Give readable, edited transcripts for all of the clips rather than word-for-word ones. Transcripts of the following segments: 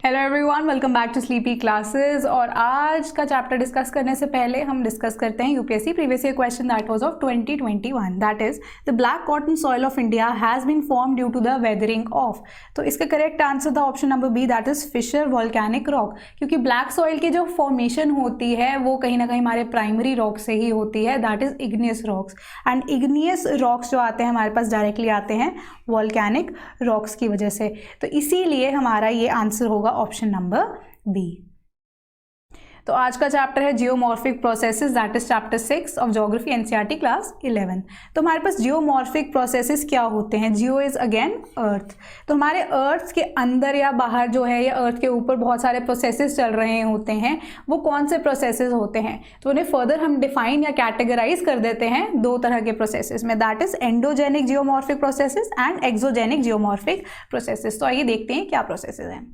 Hello everyone, welcome back to sleepy classes. और आज का चैप्टर डिस्कस करने से पहले हम डिस्कस करते हैं UPSC previous year question that was of 2021, that is the black cotton soil of India has been form due to the weathering of. तो इसका करेक्ट आंसर था option number B, that is fissure volcanic rock. क्योंकि black soil की जो formation होती है वो कहीं ना कहीं हमारे प्राइमरी रॉक से ही होती है, that is igneous rocks. And igneous rocks जो आते हैं हमारे पास डायरेक्टली आते हैं वॉल्केनिक रॉक्स की वजह से। तो इसीलिए हमारा ये आंसर होगा ऑप्शन नंबर बी। तो आज का चैप्टर है geomorphic processes, that is chapter 6 of geography NCERT class 11। तो हमारे पास जियोमॉर्फिक प्रोसेसेस क्या होते हैं? जियो इज अगेन अर्थ। तो हमारे अर्थ के अंदर या बाहर जो है या अर्थ के ऊपर बहुत सारे प्रोसेसेस चल रहे होते हैं। वो कौन से प्रोसेसेस होते हैं? तो उन्हें फर्दर हम डिफाइन या कैटेगराइज कर देते हैं दो तरह के प्रोसेसेस में, that is endogenic geomorphic processes and exogenic geomorphic processes. तो आइए देखते हैं क्या प्रोसेसेस हैं।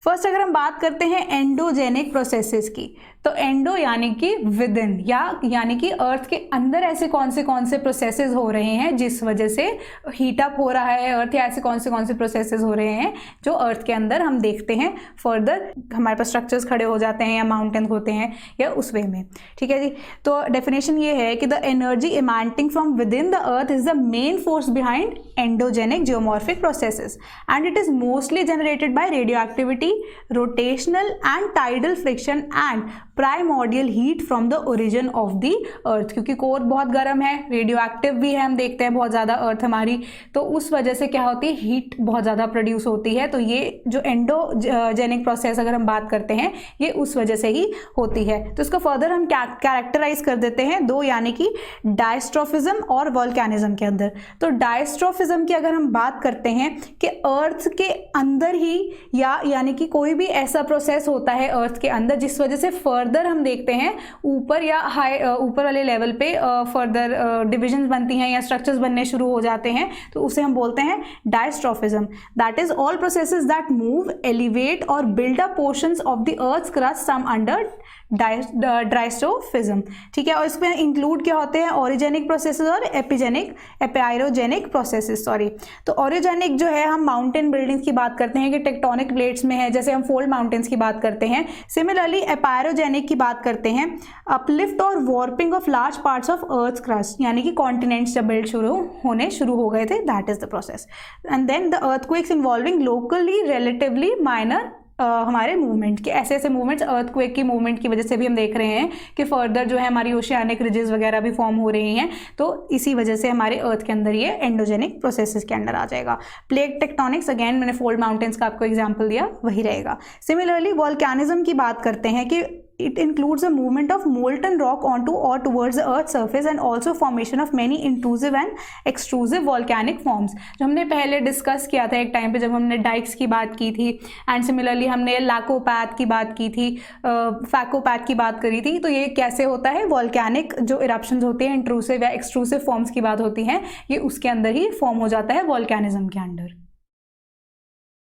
फर्स्ट अगर हम बात करते हैं एंडोजेनिक प्रोसेसेस की, तो एंडो यानी कि विद इन, या यानी कि अर्थ के अंदर ऐसे कौन से प्रोसेसेस हो रहे हैं जिस वजह से हीटअप हो रहा है अर्थ, या ऐसे कौन से प्रोसेसेस हो रहे हैं जो अर्थ के अंदर हम देखते हैं फर्दर हमारे पास स्ट्रक्चर्स खड़े हो जाते हैं या माउंटेन्स होते हैं या उस वे में। ठीक है जी। तो डेफिनेशन ये है कि the energy emanating from within the earth is the main force behind endogenic geomorphic processes and it is mostly generated by radioactivity, rotational and tidal friction and primordial heat from the origin of the earth. क्योंकि core बहुत गर्म है, radio active भी है, हम देखते हैं बहुत ज़्यादा अर्थ हमारी, तो उस वजह से क्या होती है, हीट बहुत ज़्यादा प्रोड्यूस होती है। तो ये जो एंडोजेनिक प्रोसेस अगर हम बात करते हैं ये उस वजह से ही होती है। तो इसको फर्दर हम कैरेक्टराइज कर देते हैं दो, यानी कि डायस्ट्रोफिज्म और वोल्केनिज्म के अंदर। तो डायस्ट्रोफिज्म की अगर हम बात करते हैं कि अर्थ के अंदर ही यानी कि कोई भी ऐसा प्रोसेस होता है अर्थ के अंदर जिस वजह से फर्दर हम देखते हैं ऊपर या ऊपर वाले लेवल पे फर्दर डिविजन्स बनती हैं या स्ट्रक्चर्स बनने शुरू हो जाते हैं, तो उसे हम बोलते हैं diastrophism. That is all processes that move, elevate और build up portions of the earth's crust some under diastrophism. ठीक है। और इसमें इंक्लूड क्या होते हैं? ओरिजेनिक प्रोसेसेस और एपिआयरोजेनिक प्रोसेसेस। सॉरी। तो ओरिजेनिक जो है हम माउंटेन बिल्डिंग्स की बात करते हैं कि टेक्टोनिक प्लेट्स में है, जैसे हम फोल्ड माउंटेन्स की बात करते हैं। सिमिलरली एपायरोजेनिक की बात करते हैं अपलिफ्ट और warping of large parts of earth crust, यानी कि कॉन्टिनेंट्स जब बिल्ड होने शुरू हो गए थे, that is the process. And then the earthquakes involving locally relatively minor हमारे मूवमेंट के ऐसे मूवमेंट्स अर्थक्वेक की मूवमेंट की वजह से भी हम देख रहे हैं कि फर्दर जो है हमारी ओशियानिक रिजेस वगैरह भी फॉर्म हो रही हैं। तो इसी वजह से हमारे अर्थ के अंदर ये एंडोजेनिक प्रोसेसेस के अंडर आ जाएगा। प्लेट टेक्टोनिक्स, अगेन मैंने फोल्ड माउंटेन्स का आपको एग्जांपल दिया, वही रहेगा। सिमिलरली वोल्केनिज्म की बात करते हैं कि it includes a movement of molten rock onto or towards the earth's surface and also formation of many intrusive and extrusive volcanic forms, जो हमने पहले डिस्कस किया था एक टाइम पे जब हमने डाइक्स की बात की थी। एंड सिमिलरली हमने लाकोपैथ की बात की थी, फैकोपैथ की बात करी थी। तो ये कैसे होता है, वॉल्केनिक जो इरप्शंस होते हैं इंट्रूसिव या एक्सट्रूसिव फॉर्म्स की बात होती है, ये उसके अंदर ही फॉर्म हो जाता है वॉल्केनिज्म के अंडर।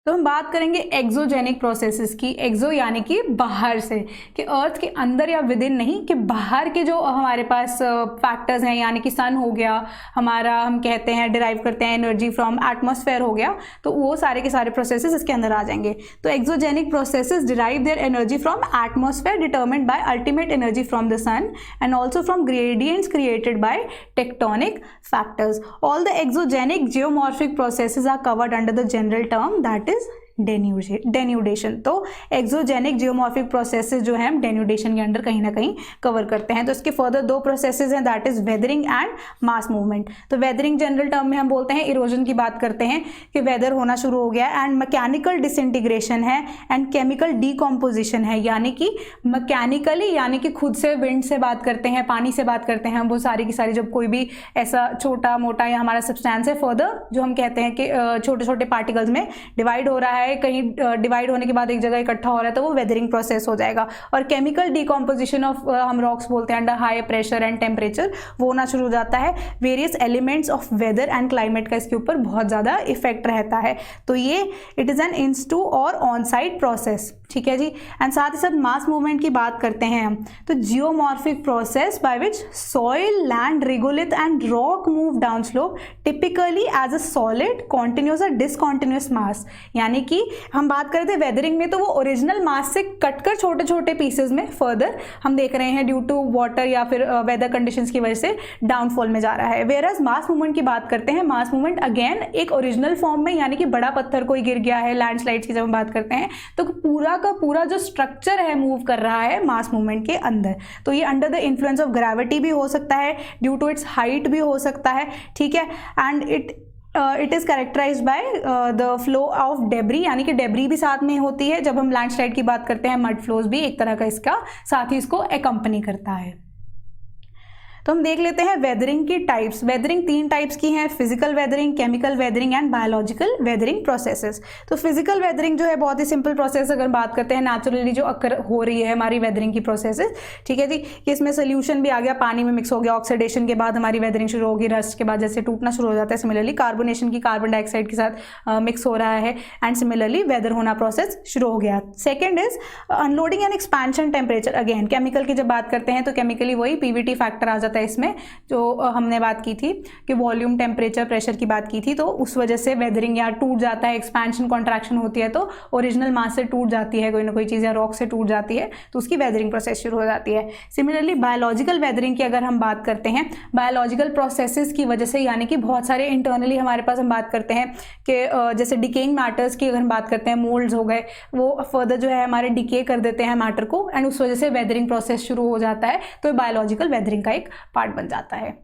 तो हम बात करेंगे एक्सोजेनिक प्रोसेसेस की। एक्सो यानी कि बाहर से, कि अर्थ के अंदर या विद इन नहीं, कि बाहर के जो हमारे पास फैक्टर्स हैं, यानी कि सन हो गया हमारा, हम कहते हैं डिराइव करते हैं एनर्जी फ्रॉम एटमॉस्फेयर हो गया, तो वो सारे के सारे प्रोसेसेस इसके अंदर आ जाएंगे। तो exogenic processes derive their energy from atmosphere determined by ultimate energy from the sun and also from gradients created by tectonic factors. All the exogenic geomorphic processes are covered under the general term that is denudation. तो exogenic geomorphic processes जो है हम denudation के under कहीं ना कहीं cover करते हैं। तो इसके फर्दर दो प्रोसेसेस हैं, that is weathering and mass movement. तो वेदरिंग जनरल टर्म में हम बोलते हैं इरोजन की बात करते हैं कि वेदर होना शुरू हो गया, एंड मैकेनिकल डिसइंटीग्रेशन है एंड केमिकल डीकम्पोजिशन है, यानी कि मैकेनिकली, यानी कि खुद से विंड से बात करते हैं, पानी से बात करते हैं, वो सारी की सारी जब कोई भी ऐसा छोटा मोटा या हमारा सब्सटेंस है फर्दर जो हम कहते हैं कि छोटे छोटे पार्टिकल्स में डिवाइड हो रहा है, कहीं डिवाइड होने के बाद एक जगह इकट्ठा हो रहा है, तो वो वेदरिंग प्रोसेस हो जाएगा। और केमिकल डिकम्पोजिशन ऑफ हम रॉक्स बोलते हैं under high pressure and temperature, वो होना शुरू हो जाता है। Various elements of weather and climate का इसके ऊपर बहुत ज़्यादा इफेक्ट रहता है। तो ये इट इज़ एन इंस्टू और ऑन साइट प्रोसेस। ठीक है जी। एंड साथ ही साथ मास मूवमेंट की बात करते हैं हम, तो geomorphic process by which soil, land, regolith and rock move down slope typically as a solid, continuous और डिसकॉन्टिन्यूस मास, यानी कि कि हम बात कर रहे थे वेदरिंग में, तो वो ओरिजिनल मास से कटकर छोटे छोटे पीसेज में फर्दर हम देख रहे हैं ड्यू टू वाटर या फिर वेदर कंडीशंस की वजह से डाउनफॉल में जा रहा है। वेयरएज मास मूवमेंट की बात करते हैं, मास मूवमेंट अगेन एक ओरिजिनल फॉर्म में, यानी कि बड़ा पत्थर कोई गिर गया है, लैंडस्लाइड्स की जब हम बात करते हैं तो पूरा का पूरा जो स्ट्रक्चर है मूव कर रहा है मास मूवमेंट के अंदर। तो ये under the influence of gravity भी हो सकता है, ड्यू टू इट्स हाइट भी हो सकता है, ठीक है। And it is characterized by the flow of debris, यानी कि डेब्री भी साथ में होती है। जब हम लैंडस्लाइड की बात करते हैं, मड फ्लोज भी एक तरह का इसका साथ ही इसको एकम्पनी करता है। तो हम देख लेते हैं वेदरिंग की टाइप्स। वेदरिंग 3 टाइप्स की हैं, physical weathering, chemical weathering and biological weathering processes. तो फिजिकल वेदरिंग जो है बहुत ही सिंपल प्रोसेस, अगर बात करते हैं नेचुरली जो अकर हो रही है हमारी वेदरिंग की प्रोसेसेस, ठीक है जी, कि इसमें सोल्यूशन भी आ गया, पानी में मिक्स हो गया, ऑक्सीडेशन के बाद हमारी वेदरिंग शुरू होगी, रस्ट के बाद जैसे टूटना शुरू हो जाता है, सिमिलरली कार्बोनेशन की कार्बन डाइऑक्साइड के साथ मिक्स हो रहा है एंड सिमिलरली वेदर होना प्रोसेस शुरू हो गया। Second is unloading and expansion temperature. Again chemical की जब बात करते हैं तो केमिकली वही पीवीटी फैक्टर आ जाता है इसमें, जो हमने बात की थी कि वॉल्यूम, टेम्परेचर, प्रेशर की बात की थी, तो उस वजह से वेदरिंग या टूट जाता है, एक्सपेंशन कॉन्ट्रैक्शन होती है, तो ओरिजिनल मास से टूट जाती है कोई ना कोई चीज़ या रॉक से टूट जाती है, तो उसकी वेदरिंग प्रोसेस शुरू हो जाती है। सिमिलरली बायोलॉजिकल वेदरिंग की अगर हम बात करते हैं, बायोलॉजिकल प्रोसेसेस की वजह से, यानी कि बहुत सारे इंटरनली हमारे पास हम बात करते हैं कि जैसे डिकेइंग मैटर्स की अगर हम बात करते हैं, मोल्ड्स हो गए, वो फर्दर जो है हमारे डिके कर देते हैं मैटर को एंड उस वजह से वेदरिंग प्रोसेस शुरू हो जाता है, तो बायोलॉजिकल वेदरिंग का एक पार्ट बन जाता है।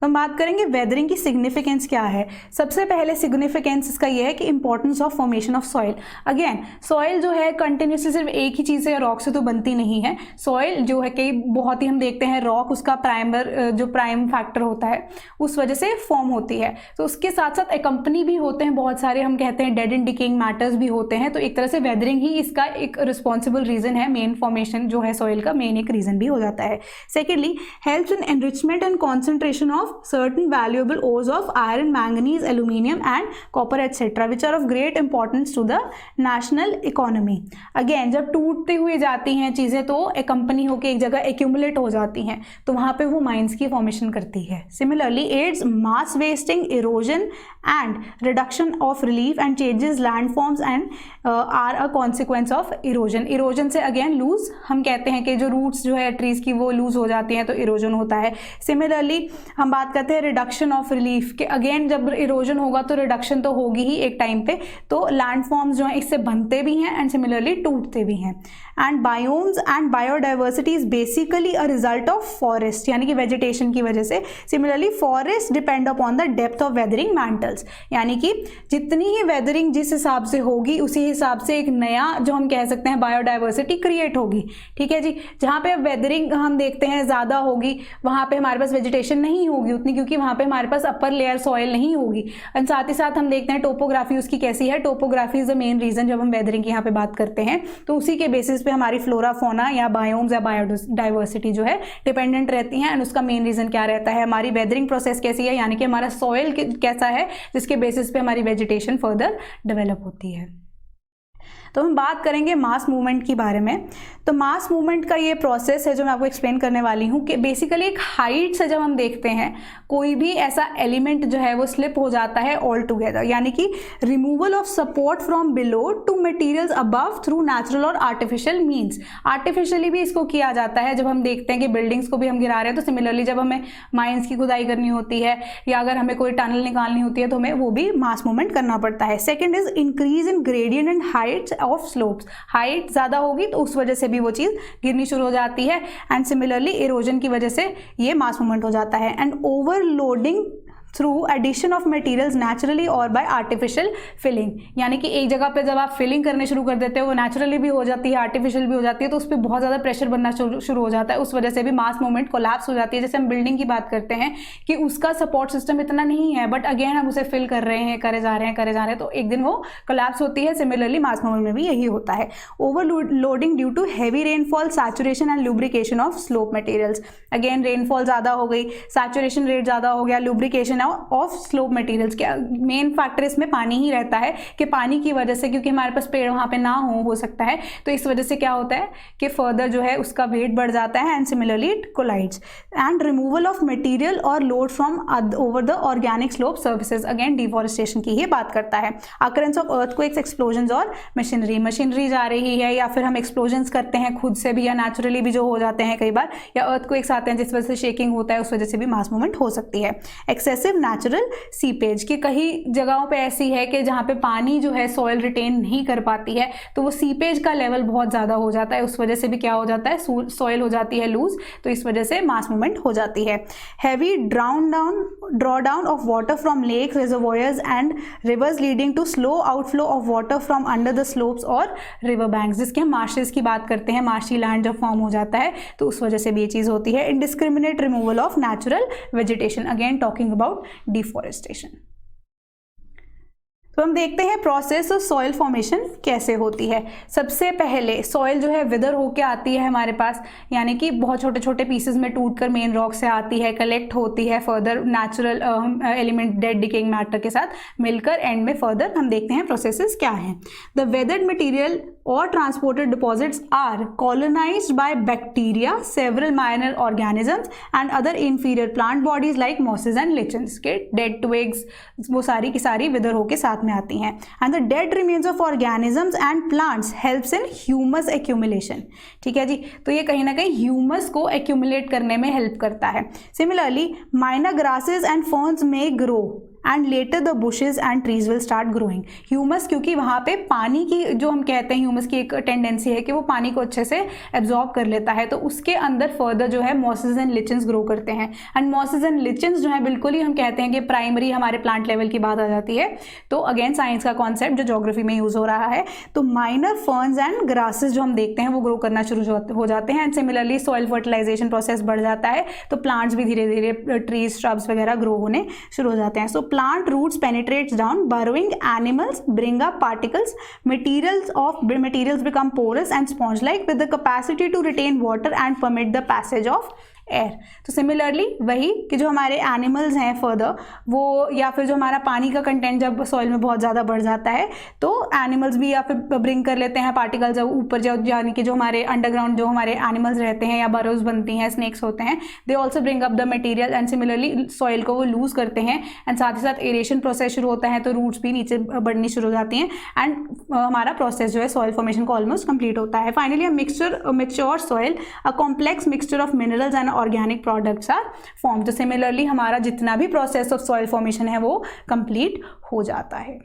तो हम बात करेंगे वेदरिंग की सिग्निफिकेंस क्या है। सबसे पहले सिग्निफिकेंस इसका ये है कि importance of formation of soil. Again soil जो है कंटिन्यूसली सिर्फ एक ही चीज़ से, रॉक से तो बनती नहीं है। सॉइल जो है कि बहुत ही हम देखते हैं रॉक उसका प्राइम फैक्टर होता है, उस वजह से फॉर्म होती है। तो उसके साथ साथ एकम्पनी भी होते हैं बहुत सारे, हम कहते हैं डेड एंड डिकेइंग मैटर्स भी होते हैं। तो एक तरह से वेदरिंग ही इसका एक रिस्पॉन्सिबल रीजन है, मेन फॉर्मेशन जो है सॉइल का मेन एक रीजन भी हो जाता है। Secondly helps in enrichment and concentration of certain valuable ores of iron, manganese, aluminium and copper etc. which are of great importance to the national economy. Again जब टूटते हुए जाती हैं चीज़ें तो एक कंपनी होकर एक जगह एक्यूमुलेट हो जाती हैं, तो वहाँ पे वो माइंस की फॉर्मेशन करती है। Similarly aids mass wasting, erosion and reduction of relief and changes landforms and are a consequence of erosion. Erosion से again lose, हम कहते हैं कि जो रूट्स जो है ट्रीज की वो लूज हो जाती हैं तो इरोजन होता है। सिमिलरली हम बात करते हैं रिडक्शन ऑफ रिलीफ के, अगेन जब इरोजन होगा तो रिडक्शन तो होगी ही एक टाइम पे, तो लैंडफॉर्म्स जो हैं इससे बनते भी हैं एंड सिमिलरली टूटते भी हैं। And biomes and biodiversity is basically a result of forest, यानी कि वेजिटेशन की वजह से। Similarly forest depend upon the depth of weathering mantles, यानी कि जितनी ही वेदरिंग जिस हिसाब से होगी उसी हिसाब से एक नया जो हम कह सकते हैं बायोडाइवर्सिटी क्रिएट होगी, ठीक है जी। जहाँ पे वेदरिंग हम देखते हैं ज़्यादा होगी वहाँ पे हमारे पास वेजिटेशन नहीं होगी उतनी, क्योंकि वहाँ पे हमारे पास अपर लेयर सॉइल नहीं होगी। एंड साथ ही साथ हम देखते हैं टोपोग्राफी उसकी कैसी है, topography is the main reason जब हम वेदरिंग की यहाँ पे बात करते हैं, तो उसी के बेसिस पे हमारी फ्लोरा फोना या बायोम्स या बायोडाइवर्सिटी जो है डिपेंडेंट रहती हैं। एंड उसका मेन रीजन क्या रहता है, हमारी वेदरिंग प्रोसेस कैसी है, यानी कि हमारा सॉइल कैसा है जिसके बेसिस पे हमारी वेजिटेशन फर्दर डेवलप होती है। तो हम बात करेंगे मास मूवमेंट के बारे में। तो मास मूवमेंट का ये प्रोसेस है जो मैं आपको एक्सप्लेन करने वाली हूँ कि बेसिकली एक हाइट से जब हम देखते हैं कोई भी ऐसा एलिमेंट जो है वो स्लिप हो जाता है ऑल टुगेदर, यानी कि removal of support from below to materials above through natural और आर्टिफिशियल मीन्स। आर्टिफिशियली भी इसको किया जाता है जब हम देखते हैं कि बिल्डिंग्स को भी हम गिरा रहे हैं, तो सिमिलरली जब हमें माइंस की खुदाई करनी होती है या अगर हमें कोई टनल निकालनी होती है तो हमें वो भी मास मूवमेंट करना पड़ता है। Second is increase in gradient and Heights of slopes, height ज़्यादा होगी तो उस वजह से भी वो चीज़ गिरनी शुरू हो जाती है एंड सिमिलरली इरोजन की वजह से ये मास मूवमेंट हो जाता है। And overloading through addition of materials naturally और बाय आर्टिफिशियल फिलिंग, यानी कि एक जगह पे जब आप फिलिंग करने शुरू कर देते हो वो नेचुरली भी हो जाती है आर्टिफिशियल भी हो जाती है, तो उस पर बहुत ज़्यादा प्रेशर बनना शुरू हो जाता है, उस वजह से भी मास मूवमेंट कोलैप्स हो जाती है। जैसे हम बिल्डिंग की बात करते हैं कि उसका सपोर्ट सिस्टम इतना नहीं है बट अगेन हम उसे फिल कर रहे हैं करे जा रहे हैं तो एक दिन वो कोलैप्स होती है। सिमिलरली मास मूवमेंट में भी यही होता है। Overloading due to heavy rainfall, saturation and lubrication of slope materials. Again rainfall ज़्यादा हो गई, सैचुरेशन रेट ज़्यादा हो गया, लुब्रिकेशन ना ऑफ स्लोप मटेरियल्स। क्या मेन फैक्टर इसमें पानी ही रहता है कि पानी की वजह से, क्योंकि हमारे पास पेड़ वहाँ पे ना हो सकता है, तो इस वजह से क्या होता है कि फर्दर जो है उसका वेट बढ़ जाता है and similarly it collides. And removal of material और load from over the organic slope services, again deforestation की ही बात करता है। अकरेंस ऑफ अर्थक्वेक्स, एक्सप्लोजन और मशीनरी जा रही है, या फिर हम एक्सप्लोजन्स करते हैं खुद से भी या नेचुरली भी जो हो जाते हैं कई बार, या अर्थक्वेक्स आते हैं जिस वजह से शेकिंग होता है, उस वजह से भी मास मूवमेंट हो सकती है। एक्सेसिव नेचुरल सीपेज, की कई जगहों पे ऐसी है कि जहाँ पे पानी जो है सॉइल रिटेन नहीं कर पाती है, तो वो सीपेज का लेवल बहुत ज़्यादा हो जाता है, उस वजह से भी क्या हो जाता है, सॉइल हो जाती है लूज, तो इस वजह से मास मूवमेंट हो जाती है। Heavy draw down of water from lakes, reservoirs and rivers leading to slow outflow of water from under the slopes और रिवर बैंक्स, जिसके हम मार्शेस की बात करते हैं, मार्शी लैंड जब फॉर्म हो जाता है तो उस वजह से भी ये चीज़ होती है। Indiscriminate removal of natural vegetation, again talking about deforestation. तो हम देखते हैं प्रोसेस ऑफ सॉइल फॉर्मेशन कैसे होती है। सबसे पहले सॉइल जो है विदर होके आती है हमारे पास, यानी कि बहुत छोटे छोटे पीसेस में टूटकर मेन रॉक से आती है, कलेक्ट होती है, further natural element dead decaying matter के साथ मिलकर एंड में फर्दर हम देखते हैं प्रोसेसेस क्या हैं। द वेदर्ड मटेरियल और transported deposits are colonised by bacteria, several minor organisms and other inferior plant bodies like mosses and lichens के डेड ट्विग्स, वो सारी की सारी विदर होके साथ में आती हैं। And the dead remains of organisms and plants helps in humus accumulation. ठीक है जी, तो ये कहीं ना कहीं ह्यूमस को एक्यूमुलेट करने में हेल्प करता है। Similarly minor grasses and ferns में grow and later the bushes and trees will start growing. Humus, क्योंकि वहाँ पे पानी की जो हम कहते हैं ह्यूमस की एक टेंडेंसी है कि वो पानी को अच्छे से एब्जॉर्ब कर लेता है, तो उसके अंदर फर्दर जो है मॉसेस एंड लिचन्स ग्रो करते हैं। एंड मॉसेस एंड लिचन्स जो है बिल्कुल ही हम कहते हैं कि प्राइमरी हमारे प्लांट लेवल की बात आ जाती है। तो अगेन साइंस का कॉन्सेप्ट जो ज्योग्राफी में यूज हो रहा है, तो माइनर फर्न्स एंड ग्रासेस जो हम देखते हैं वो ग्रो करना शुरू हो जाते हैं। And similarly soil fertilization process बढ़ जाता है, तो प्लांट्स भी धीरे धीरे ट्रीज श्रब्स वगैरह ग्रो होने शुरू हो जाते हैं। सो plant roots penetrates down, burrowing animals bring up particles, materials become porous and sponge-like with the capacity to retain water and permit the passage of air. तो सिमिलरली वही कि जो हमारे एनिमल्स हैं फर्दर वो, या फिर जो हमारा पानी का कंटेंट जब सॉइल में बहुत ज़्यादा बढ़ जाता है तो एनिमल्स भी या फिर ब्रिंग कर लेते हैं पार्टिकल जब ऊपर यानी कि जो हमारे अंडरग्राउंड जो हमारे एनिमल्स रहते हैं या बरोज बनती हैं, स्नेक्स होते हैं, they also bring up the material and similarly soil को वो लूज करते हैं। एंड साथ ही साथ एरेशन प्रोसेस शुरू होता है, तो रूट्स भी नीचे बढ़नी शुरू हो जाती हैं एंड हमारा प्रोसेस जो है सॉइल फॉर्मेशन को ऑलमोस्ट कंप्लीट होता है। Finally a mature soil, a complex mixture of minerals and organic products are form. तो सिमिलरली हमारा जितना भी प्रोसेस ऑफ सॉइल फॉर्मेशन है वो कंप्लीट हो जाता है।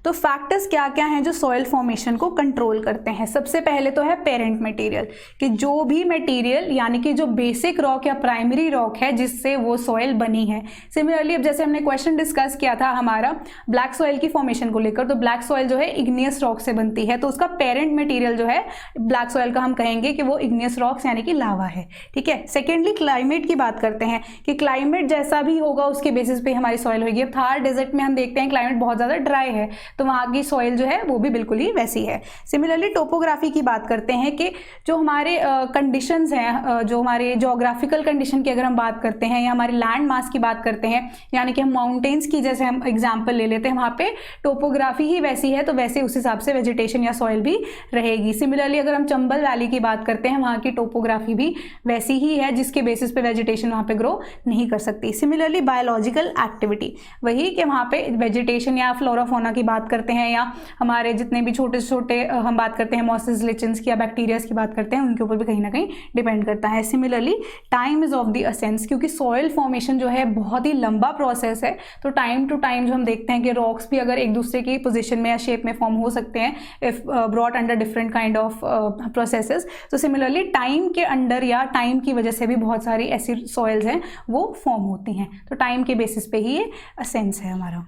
तो फैक्टर्स क्या क्या हैं जो सॉइल फॉर्मेशन को कंट्रोल करते हैं। सबसे पहले तो है पेरेंट मटेरियल, कि जो भी मटेरियल यानी कि जो बेसिक रॉक या प्राइमरी रॉक है जिससे वो सॉइल बनी है। सिमिलरली अब जैसे हमने क्वेश्चन डिस्कस किया था हमारा ब्लैक सॉइल की फॉर्मेशन को लेकर, तो ब्लैक सॉइल जो है इग्नियस रॉक से बनती है, तो उसका पेरेंट मटेरियल जो है ब्लैक सॉइल का हम कहेंगे कि वो इग्नियस रॉक्स यानी कि लावा है। ठीक है। सेकेंडली क्लाइमेट की बात करते हैं कि क्लाइमेट जैसा भी होगा उसके बेसिस पे हमारी सॉइल होगी। अब थार डेजर्ट में हम देखते हैं क्लाइमेट बहुत ज़्यादा ड्राई है, तो वहाँ की सॉइल जो है वो भी बिल्कुल ही वैसी है। सिमिलरली टोपोग्राफी की बात करते हैं कि जो हमारे कंडीशंस हैं, जो हमारे जोग्राफिकल कंडीशन की अगर हम बात करते हैं या हमारे लैंड मास की बात करते हैं, यानी कि हम माउंटेन्स की जैसे हम एग्जांपल ले लेते हैं, वहाँ पे टोपोग्राफी ही वैसी है तो वैसे उस हिसाब से वेजिटेशन या सॉइल भी रहेगी। सिमिलरली अगर हम चंबल वैली की बात करते हैं, वहाँ की टोपोग्राफी भी वैसी ही है जिसके बेसिस पे वेजिटेशन वहाँ पे ग्रो नहीं कर सकती। सिमिलरली बायोलॉजिकल एक्टिविटी, वही कि वहाँ पे वेजिटेशन या फ्लोरा फौना की बात करते हैं या हमारे जितने भी छोटे छोटे हम बात करते हैं मॉसेस, लिचन्स की या बैक्टीरियाज की बात करते हैं, उनके ऊपर भी कहीं ना कहीं डिपेंड करता है। Similarly time is of the essence, क्योंकि सॉइल फॉर्मेशन जो है बहुत ही लंबा प्रोसेस है, तो टाइम टू टाइम जो हम देखते हैं कि रॉक्स भी अगर एक दूसरे की पोजीशन में या शेप में फॉर्म हो सकते हैं if brought under different kind of processes, तो सिमिलरली टाइम के अंडर या टाइम की वजह से भी बहुत सारी ऐसी सॉइल्स हैं वो फॉर्म होती हैं, तो टाइम के बेसिस पे ही ये एसेंस है हमारा।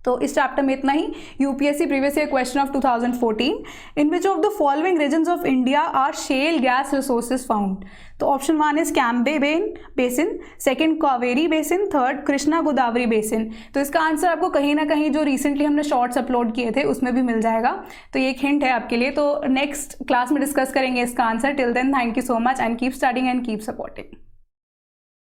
तो इस चैप्टर में इतना ही। UPSC previous year question of 2014, in which of the following regions of India are shale gas resources found. तो option 1 is Cambay basin, second Kaveri basin, third Krishna Godavari basin. तो इसका आंसर आपको कहीं ना कहीं जो रिसेंटली हमने शॉर्ट्स अपलोड किए थे उसमें भी मिल जाएगा, तो ये एक हिंट है आपके लिए। तो नेक्स्ट क्लास में डिस्कस करेंगे इसका answer. Till then thank you so much and keep studying and keep supporting.